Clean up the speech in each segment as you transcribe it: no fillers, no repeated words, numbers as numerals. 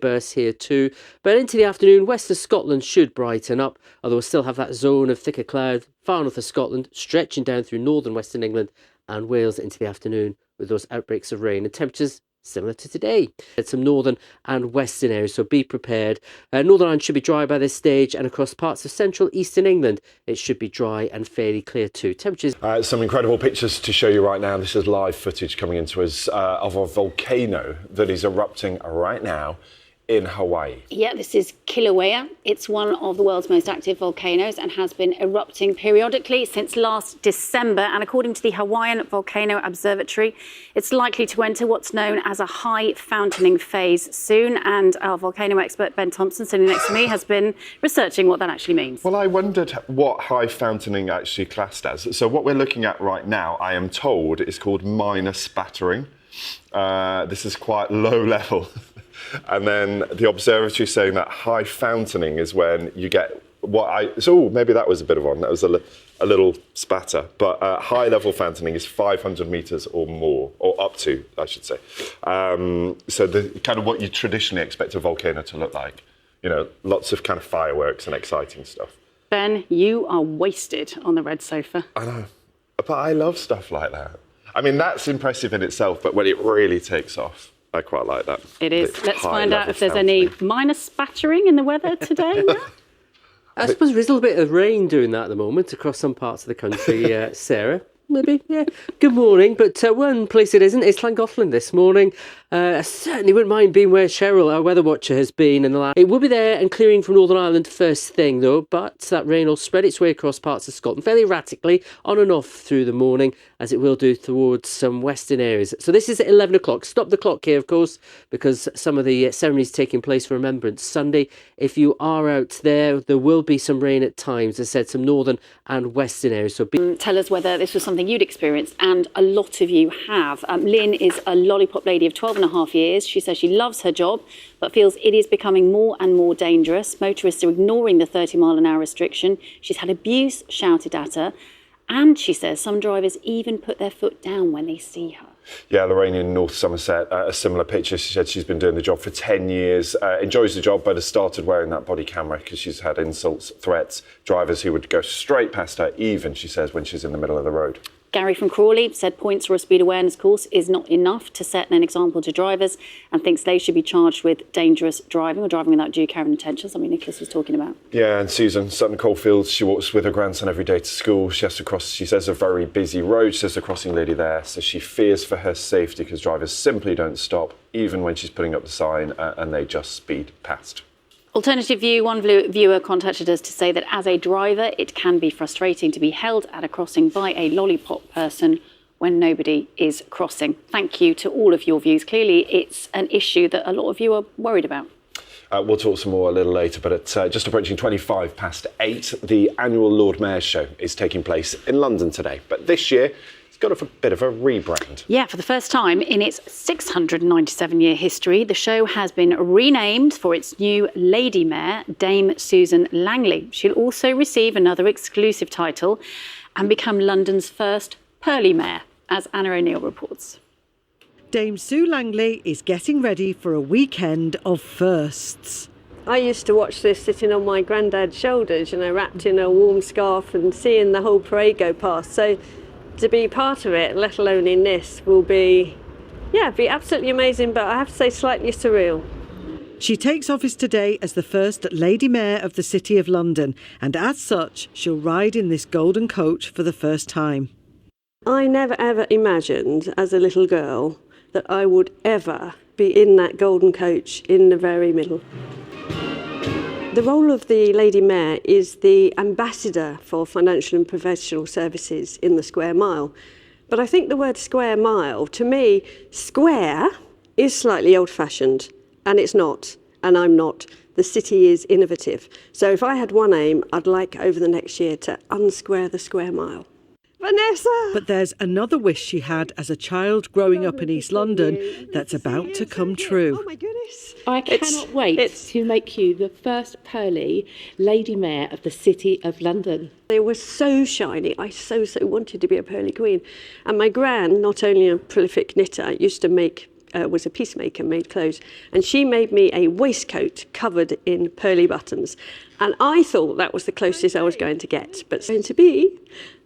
bursts here too. But into the afternoon, west of Scotland should brighten up, although we'll still have that zone of thicker cloud far north of Scotland, stretching down through northern western England and Wales into the afternoon with those outbreaks of rain and temperatures similar to today. Some northern and western areas, so be prepared. Northern Ireland should be dry by this stage, and across parts of central eastern England it should be dry and fairly clear too. Temperatures. Some incredible pictures to show you right now. This is live footage coming into us of a volcano that is erupting right now in Hawaii. Yeah, this is Kilauea. It's one of the world's most active volcanoes and has been erupting periodically since last December. And according to the Hawaiian Volcano Observatory, it's likely to enter what's known as a high fountaining phase soon. And our volcano expert, Ben Thompson, sitting next to me, has been researching what that actually means. Well, I wondered what high fountaining actually classed as. So what we're looking at right now, I am told, is called minor spattering. This is quite low level. And then the observatory is saying that high fountaining is when you get maybe that was a bit of one. That was a little spatter. But high level fountaining is 500 meters or more, or up to, I should say. So the kind of what you traditionally expect a volcano to look like. You know, lots of kind of fireworks and exciting stuff. Ben, you are wasted on the red sofa. I know, but I love stuff like that. I mean, that's impressive in itself, but when it really takes off, I quite like that. It is. Let's find out if there's any minor spattering in the weather today. I suppose there is a little bit of rain doing that at the moment across some parts of the country, Sarah. Maybe, yeah. Good morning, but one place it isn't is Llangollen this morning. I certainly wouldn't mind being where Cheryl, our weather watcher, has been in the last. It will be there and clearing from Northern Ireland first thing, though, but that rain will spread its way across parts of Scotland fairly erratically, on and off through the morning, as it will do towards some western areas. So this is at 11 o'clock. Stop the clock here, of course, because some of the ceremonies taking place for Remembrance Sunday. If you are out there, there will be some rain at times. As I said, some northern and western areas. So tell us whether this was something you'd experienced, and a lot of you have. Lynn is a lollipop lady of 12 and a half years. She says she loves her job, but feels it is becoming more and more dangerous. Motorists are ignoring the 30-mile-an-hour restriction. She's had abuse shouted at her, and she says some drivers even put their foot down when they see her. Yeah, Lorraine in North Somerset, a similar picture. She said she's been doing the job for 10 years, enjoys the job, but has started wearing that body camera because she's had insults, threats, drivers who would go straight past her, even, she says, when she's in the middle of the road. Gary from Crawley said points for a speed awareness course is not enough to set an example to drivers, and thinks they should be charged with dangerous driving or driving without due care and attention, something Nicholas was talking about. Yeah, and Susan, Sutton Coldfields, she walks with her grandson every day to school. She has to cross, she says, a very busy road. She says the crossing lady there says she fears for her safety because drivers simply don't stop, even when she's putting up the sign, and they just speed past. Alternative View, one viewer contacted us to say that as a driver, it can be frustrating to be held at a crossing by a lollipop person when nobody is crossing. Thank you to all of your views. Clearly, it's an issue that a lot of you are worried about. We'll talk some more a little later, but at just approaching 8:25, the annual Lord Mayor's Show is taking place in London today. But this year, got a bit of a rebrand. Yeah, for the first time in its 697-year history, the show has been renamed for its new Lady Mayor, Dame Susan Langley. She'll also receive another exclusive title and become London's first Pearly Mayor, as Anna O'Neill reports. Dame Sue Langley is getting ready for a weekend of firsts. I used to watch this sitting on my granddad's shoulders, wrapped in a warm scarf and seeing the whole parade go past. So to be part of it, let alone in this, will be absolutely amazing, but I have to say slightly surreal. She takes office today as the first Lady Mayor of the City of London, and as such, she'll ride in this golden coach for the first time. I never ever imagined as a little girl that I would ever be in that golden coach in the very middle. The role of the Lady Mayor is the ambassador for financial and professional services in the square mile. But I think the word square mile, to me, square is slightly old-fashioned, and it's not, and I'm not. The city is innovative. So if I had one aim, I'd like over the next year to unsquare the square mile. Vanessa! But there's another wish she had as a child growing up in East London that's about to come true. Oh my goodness. I cannot wait to make you the first pearly Lady Mayor of the City of London. They were so shiny. I so wanted to be a pearly queen. And my gran, not only a prolific knitter, used to make was a peacemaker, made clothes, and she made me a waistcoat covered in pearly buttons. And I thought that was the closest I was going to get, but it's going to be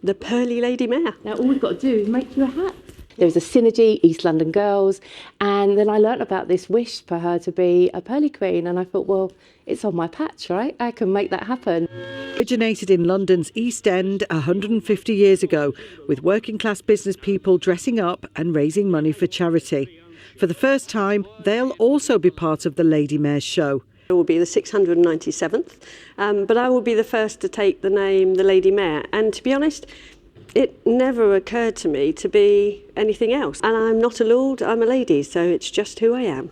the Pearly Lady Mayor. Now all we've got to do is make you a hat. There was a synergy, East London Girls, and then I learnt about this wish for her to be a Pearly Queen, and I thought, well, it's on my patch, right? I can make that happen. Originated in London's East End 150 years ago, with working class business people dressing up and raising money for charity. For the first time, they'll also be part of the Lady Mayor's show. It will be the 697th, but I will be the first to take the name the Lady Mayor. And to be honest, it never occurred to me to be anything else. And I'm not a lord, I'm a lady, so it's just who I am.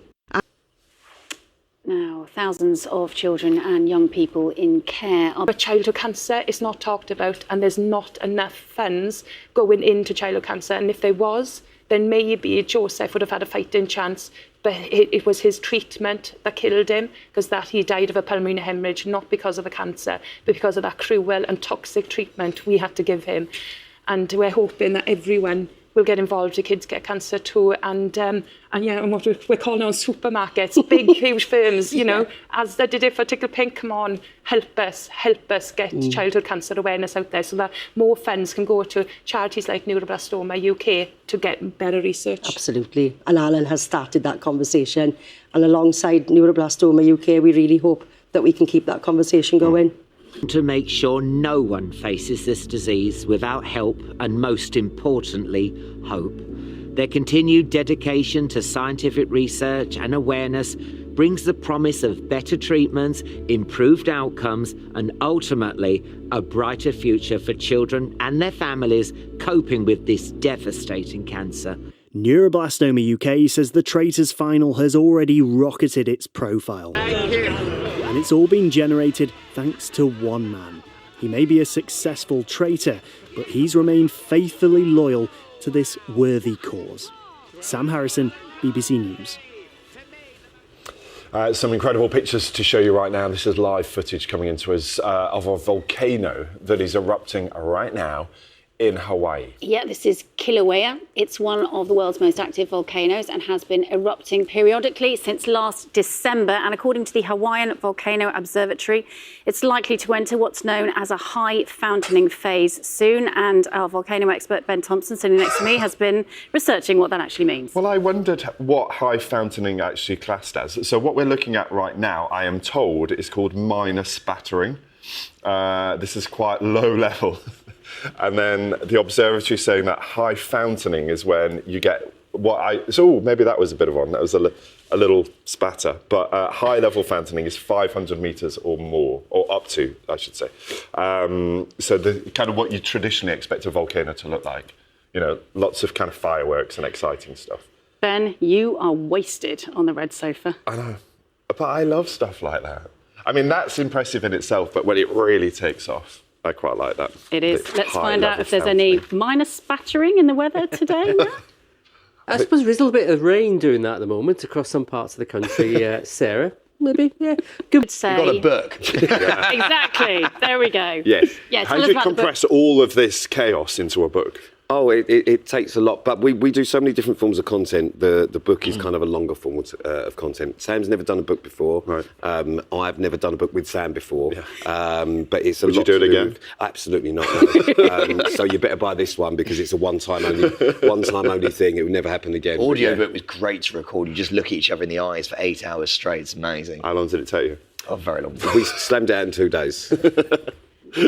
Now, thousands of children and young people in care are... But childhood cancer is not talked about, and there's not enough funds going into childhood cancer. And if there was, then maybe Joseph would have had a fighting chance. But it was his treatment that killed him, because that he died of a pulmonary hemorrhage, not because of a cancer, but because of that cruel and toxic treatment we had to give him. And we're hoping that everyone will get involved, the kids get cancer too, and what we're calling on supermarkets, big, huge firms, you know, as they did it for Tickle Pink, come on, help us get childhood cancer awareness out there so that more funds can go to charities like Neuroblastoma UK to get better research. Absolutely, and Alan has started that conversation, and alongside Neuroblastoma UK, we really hope that we can keep that conversation going. To make sure no one faces this disease without help and, most importantly, hope. Their continued dedication to scientific research and awareness brings the promise of better treatments, improved outcomes, and ultimately a brighter future for children and their families coping with this devastating cancer. Neuroblastoma UK says the Traitors Final has already rocketed its profile. And it's all been generated thanks to one man. He may be a successful traitor, but he's remained faithfully loyal to this worthy cause. Sam Harrison, BBC News. Some incredible pictures to show you right now. This is live footage coming into us of a volcano that is erupting right now in Hawaii. Yeah, this is Kilauea. It's one of the world's most active volcanoes and has been erupting periodically since last December. And according to the Hawaiian Volcano Observatory, it's likely to enter what's known as a high fountaining phase soon. And our volcano expert, Ben Thompson, sitting next to me, has been researching what that actually means. Well, I wondered what high fountaining actually classed as. So what we're looking at right now, I am told, is called minor spattering. This is quite low level. And then the observatory saying that high fountaining is when you get maybe that was a bit of one. That was a little spatter. But high level fountaining is 500 meters or more, or up to, I should say. So the kind of what you traditionally expect a volcano to look like. You know, lots of kind of fireworks and exciting stuff. Ben, you are wasted on the red sofa. I know, but I love stuff like that. I mean, that's impressive in itself, but when it really takes off, I quite like that. It is. Let's find out if there's any minor spattering in the weather today. I suppose there is a little bit of rain doing that at the moment across some parts of the country, Sarah. Maybe, yeah. Good. Say. You've got a book. Exactly. There we go. Yes. Yeah, how do you compress all of this chaos into a book? Oh, it takes a lot, but we do so many different forms of content. The book is kind of a longer form of content. Sam's never done a book before. Right. I've never done a book with Sam before. Yeah. But it's a Would lot you do to it again? with, absolutely not. No. So you better buy this one because it's a one-time only thing. It will never happen again. Audiobook was great to record. You just look at each other in the eyes for 8 hours straight. It's amazing. How long did it take you? Oh, very long. We slammed it out in 2 days.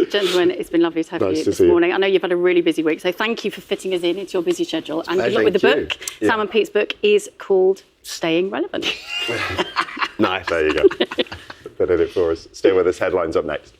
Gentlemen, it's been lovely to have you this morning. I know you've had a really busy week, so thank you for fitting us in. It's your busy schedule. And good luck with the book. Yeah. Sam and Pete's book is called Staying Relevant. Nice, there you go. They did it for us. Stay with us. Headlines up next.